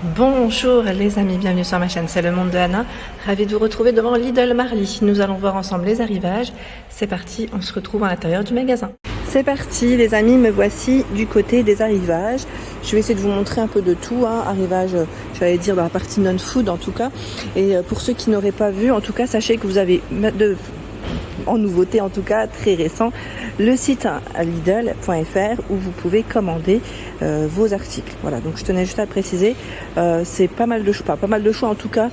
Bonjour les amis, bienvenue sur ma chaîne, c'est le monde de Anna. Ravie de vous retrouver devant Lidl Marly. Nous allons voir ensemble les arrivages. C'est parti, on se retrouve à l'intérieur du magasin. C'est parti les amis, me voici du côté des arrivages. Je vais essayer de vous montrer un peu de tout, arrivage, j'allais dire dans la partie non-food en tout cas. Et pour ceux qui n'auraient pas vu, en tout cas sachez que vous avez en nouveauté en tout cas très récent le site lidl.fr où vous pouvez commander vos articles. Voilà, donc je tenais juste à préciser, c'est pas mal de choix en tout cas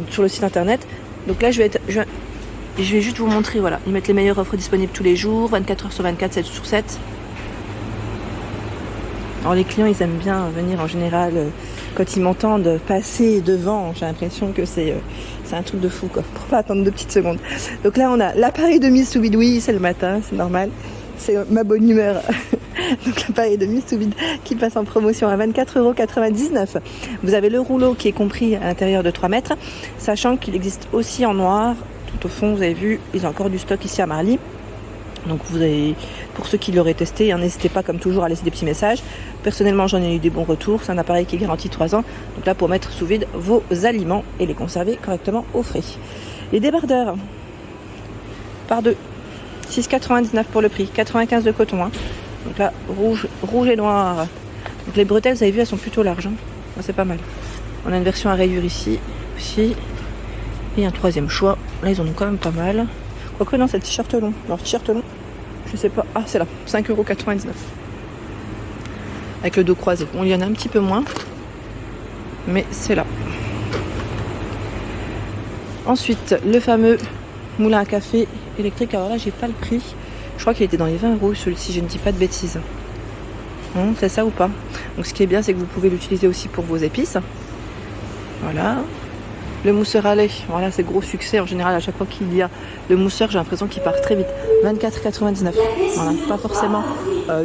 sur le site internet. Donc là je vais juste vous montrer, voilà, ils mettent les meilleures offres disponibles tous les jours, 24 heures sur 24, 7 sur 7. Alors les clients ils aiment bien venir en général quand ils m'entendent passer devant, j'ai l'impression que c'est un truc de fou quoi, pour pas attendre 2 petites secondes. Donc là on a l'appareil de mise sous vide, oui c'est le matin, c'est normal, c'est ma bonne humeur. Donc l'appareil de mise sous vide qui passe en promotion à 24,99 €. Vous avez le rouleau qui est compris à l'intérieur de 3 mètres, sachant qu'il existe aussi en noir. Tout au fond vous avez vu, ils ont encore du stock ici à Marly. Donc vous avez, pour ceux qui l'auraient testé, n'hésitez pas comme toujours à laisser des petits messages. Personnellement j'en ai eu des bons retours, c'est un appareil qui est garanti 3 ans. Donc là pour mettre sous vide vos aliments et les conserver correctement au frais. Les débardeurs par 2, 6,99 € pour le prix, 95 de coton. Donc là rouge et noir. Donc les bretelles vous avez vu elles sont plutôt larges. C'est pas mal. On a une version à rayures ici aussi. Et un troisième choix, là ils en ont quand même pas mal. Quoique non, c'est le t-shirt long. Alors t-shirt long, je sais pas. Ah c'est là, 5,99 €. Avec le dos croisé. Bon, il y en a un petit peu moins. Mais c'est là. Ensuite, le fameux moulin à café électrique. Alors là, j'ai pas le prix. Je crois qu'il était dans les 20 € celui-ci, je ne dis pas de bêtises. C'est ça ou pas? Donc ce qui est bien, c'est que vous pouvez l'utiliser aussi pour vos épices. Voilà. Le mousseur à lait, voilà, c'est gros succès en général. À chaque fois qu'il y a le mousseur, j'ai l'impression qu'il part très vite. 24,99 €. Voilà, pas forcément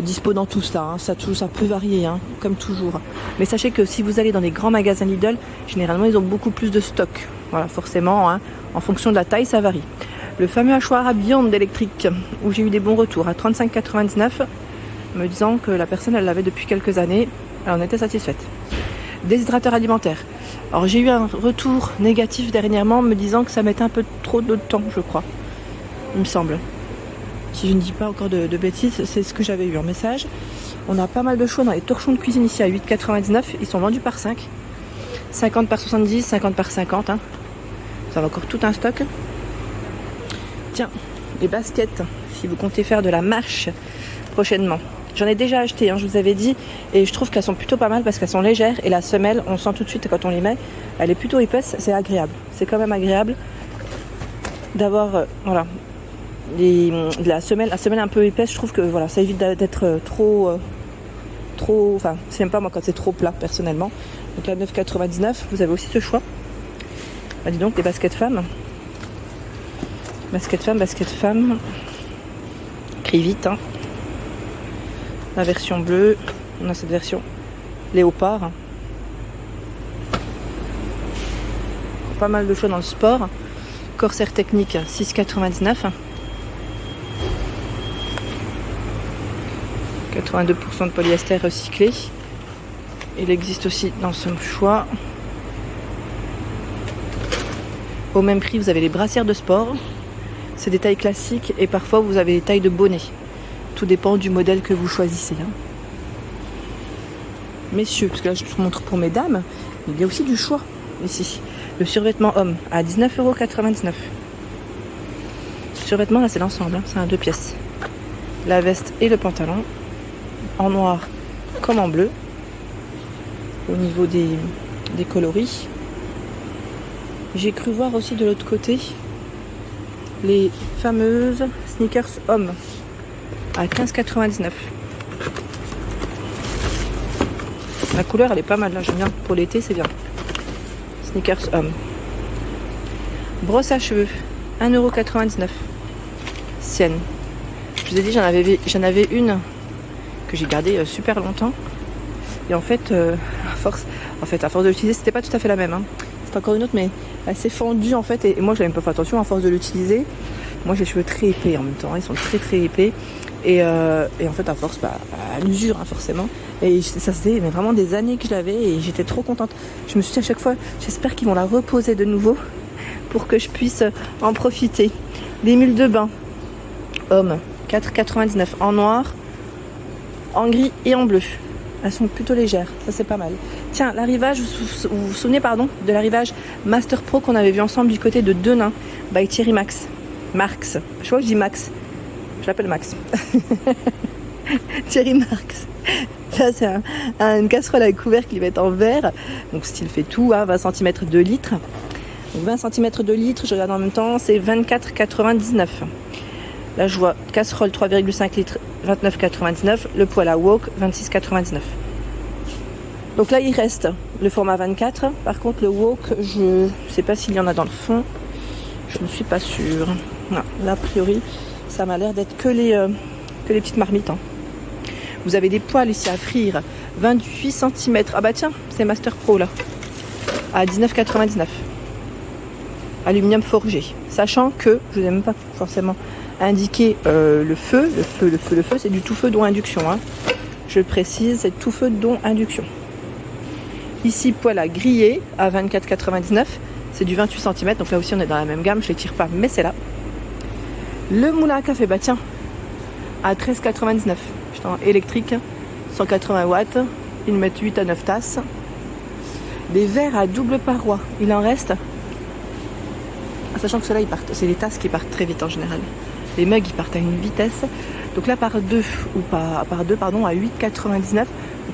dispo dans tout ça, ça peut varier, comme toujours. Mais sachez que si vous allez dans les grands magasins Lidl, généralement ils ont beaucoup plus de stock. Voilà, forcément, en fonction de la taille, ça varie. Le fameux hachoir à viande électrique, où j'ai eu des bons retours, à 35,99 €, me disant que la personne, elle l'avait depuis quelques années, elle en était satisfaite. Déshydrateur alimentaire. Alors j'ai eu un retour négatif dernièrement me disant que ça mettait un peu trop de temps, je crois. Il me semble. Si je ne dis pas encore de bêtises, c'est ce que j'avais eu en message. On a pas mal de choix dans les torchons de cuisine ici à 8,99 €. Ils sont vendus par 5. 50 par 70, 50 par 50. Ça va encore tout un stock. Tiens, les baskets, si vous comptez faire de la marche prochainement. J'en ai déjà acheté, je vous avais dit, et je trouve qu'elles sont plutôt pas mal parce qu'elles sont légères et la semelle, on sent tout de suite quand on les met, elle est plutôt épaisse, c'est agréable. C'est quand même agréable d'avoir la semelle un peu épaisse. Je trouve que voilà, ça évite d'être trop, enfin, c'est même pas moi quand c'est trop plat personnellement. Donc là 9,99 €, vous avez aussi ce choix. Ah, dis donc, des baskets femmes. Basket femme. Écrit vite, La version bleue, on a cette version léopard. Pas mal de choix dans le sport. Corsaire technique, 6,99 €. 82% de polyester recyclé. Il existe aussi dans ce choix. Au même prix, vous avez les brassières de sport. C'est des tailles classiques et parfois vous avez des tailles de bonnet. Tout dépend du modèle que vous choisissez. Messieurs, parce que là je vous montre pour mesdames, il y a aussi du choix ici. Le survêtement homme à 19,99 €. Survêtement, là c'est l'ensemble, c'est un 2 pièces. La veste et le pantalon, en noir comme en bleu. Au niveau des coloris. J'ai cru voir aussi de l'autre côté les fameuses sneakers hommes à 15,99 €. La couleur elle est pas mal là, j'aime bien. Pour l'été c'est bien. Sneakers homme. Brosse à cheveux, 1,99 €. Sienne. Je vous ai dit j'en avais une que j'ai gardée super longtemps. Et en fait, à force de l'utiliser, c'était pas tout à fait la même. C'est encore une autre, mais assez fendue en fait. Et moi, je n'avais pas fait attention à force de l'utiliser. Moi, j'ai les cheveux très épais en même temps. Ils sont très très épais. Et en fait à force à l'usure hein, forcément. Et ça faisait mais vraiment des années que je l'avais et j'étais trop contente. Je me suis dit à chaque fois, j'espère qu'ils vont la reposer de nouveau pour que je puisse en profiter. Des mules de bain homme 4,99 en noir, en gris et en bleu. Elles sont plutôt légères, ça c'est pas mal. Tiens, l'arrivage, vous vous souvenez de l'arrivage Master Pro qu'on avait vu ensemble du côté de Denain by Thierry Marx. Je crois que je dis Max. Je l'appelle Max. Thierry Marx. Là c'est une casserole avec couvercle qui va être en verre. Donc style fait tout, hein, 20 cm 2 litres. Donc 20 cm 2 litres, je regarde en même temps, c'est 24,99. Là je vois casserole 3,5 litres, 29,99. Le poêle à wok, 26,99. Donc là il reste le format 24. Par contre le wok, je ne sais pas s'il y en a dans le fond. Je ne suis pas sûre. Non, là a priori ça m'a l'air d'être que les petites marmites. Hein. Vous avez des poêles ici à frire, 28 cm. Ah bah tiens, c'est Master Pro là, à 19,99. Aluminium forgé. Sachant que, je ne vous ai même pas forcément indiqué le feu, c'est du tout feu dont induction. Hein. Je précise, c'est tout feu dont induction. Ici, poêle à griller à 24,99. C'est du 28 cm, donc là aussi on est dans la même gamme, je ne les tire pas, mais c'est là. Le moulin à café, bah tiens, à 13,99. Électrique, 180 watts, ils mettent 8 à 9 tasses. Des verres à double paroi, il en reste. Sachant que ceux-là, ils partent, c'est les tasses qui partent très vite en général. Les mugs, ils partent à une vitesse. Donc là, par deux, à 8,99. Donc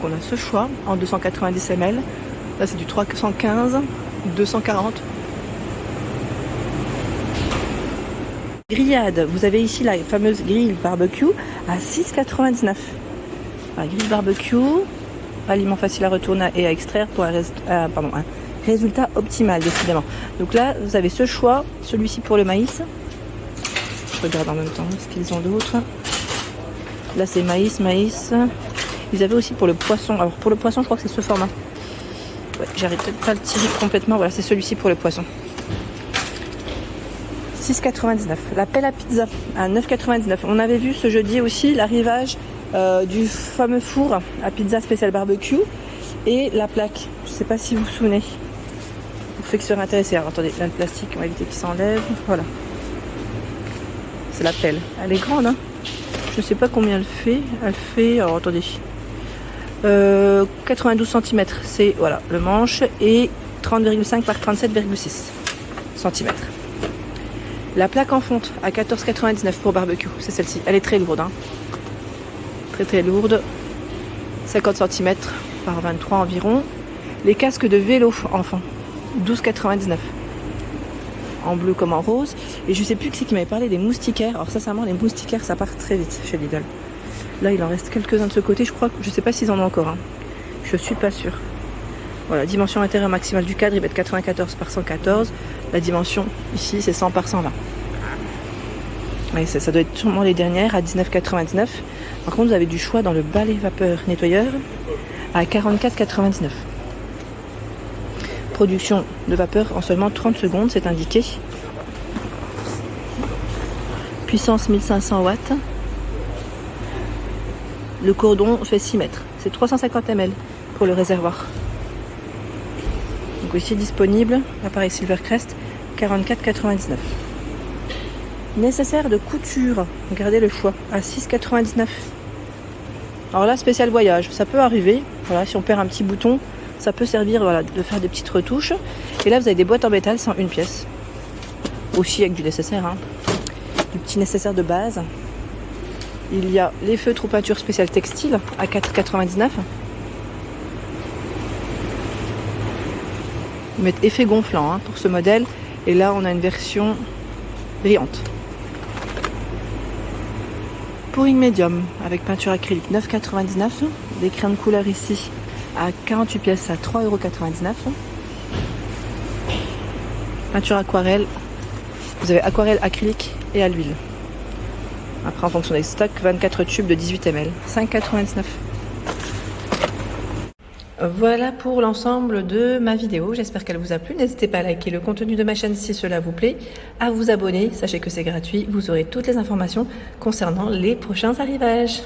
on a ce choix en 290 ml. Là, c'est du 315, 240. Grillade, vous avez ici la fameuse grille barbecue à 6,99. Grille barbecue, aliment facile à retourner et à extraire pour un résultat optimal décidément. Donc là vous avez ce choix, celui-ci pour le maïs. Je regarde en même temps ce qu'ils ont d'autre. Là c'est maïs. Ils avaient aussi pour le poisson. Alors pour le poisson je crois que c'est ce format. Ouais, j'arrive peut-être pas à le tirer complètement. Voilà, c'est celui-ci pour le poisson. 6,99. La pelle à pizza à 9,99. On avait vu ce jeudi aussi l'arrivage du fameux four à pizza spécial barbecue et la plaque. Je ne sais pas si vous vous souvenez. Pour ceux qui seraient intéressés. Alors attendez, là le plastique, on va éviter qu'il s'enlève. Voilà. C'est la pelle. Elle est grande, hein. Je ne sais pas combien elle fait. Elle fait. Alors attendez. 92 cm. C'est voilà le manche et 30,5 par 37,6 cm. La plaque en fonte à 14,99 pour barbecue, c'est celle-ci. Elle est très lourde. Hein. Très lourde. 50 cm par 23 environ. Les casques de vélo enfant, 12,99. En bleu comme en rose. Et je sais plus qui c'est qui m'avait parlé des moustiquaires. Alors sincèrement, les moustiquaires, ça part très vite chez Lidl. Là, il en reste quelques-uns de ce côté. Je crois que je sais pas s'ils en ont encore. Hein. Je suis pas sûre. Voilà, dimension intérieure maximale du cadre, il va être 94 par 114. La dimension ici, c'est 100 par 120. Ouais, ça doit être sûrement les dernières à 19,99. Par contre, vous avez du choix dans le balai vapeur nettoyeur à 44,99. Production de vapeur en seulement 30 secondes, c'est indiqué. Puissance 1500 watts. Le cordon fait 6 mètres. C'est 350 ml pour le réservoir. Donc aussi disponible, appareil Silvercrest, 44,99. Nécessaire de couture, regardez le choix, à 6,99. Alors là, spécial voyage, ça peut arriver. Voilà, si on perd un petit bouton, ça peut servir voilà, de faire des petites retouches. Et là, vous avez des boîtes en métal, c'est en une pièce. Aussi avec du nécessaire, hein. Du petit nécessaire de base. Il y a les feutres ou peintures spéciales textiles à 4,99. Ils mettent effet gonflant hein, pour ce modèle. Et là, on a une version brillante. Pouring médium avec peinture acrylique 9,99. Des crayons de couleur ici à 48 pièces à 3,99 €. Peinture aquarelle. Vous avez aquarelle, acrylique et à l'huile. Après, en fonction des stocks, 24 tubes de 18 ml. 5,99. Voilà pour l'ensemble de ma vidéo, j'espère qu'elle vous a plu. N'hésitez pas à liker le contenu de ma chaîne si cela vous plaît, à vous abonner, sachez que c'est gratuit, vous aurez toutes les informations concernant les prochains arrivages.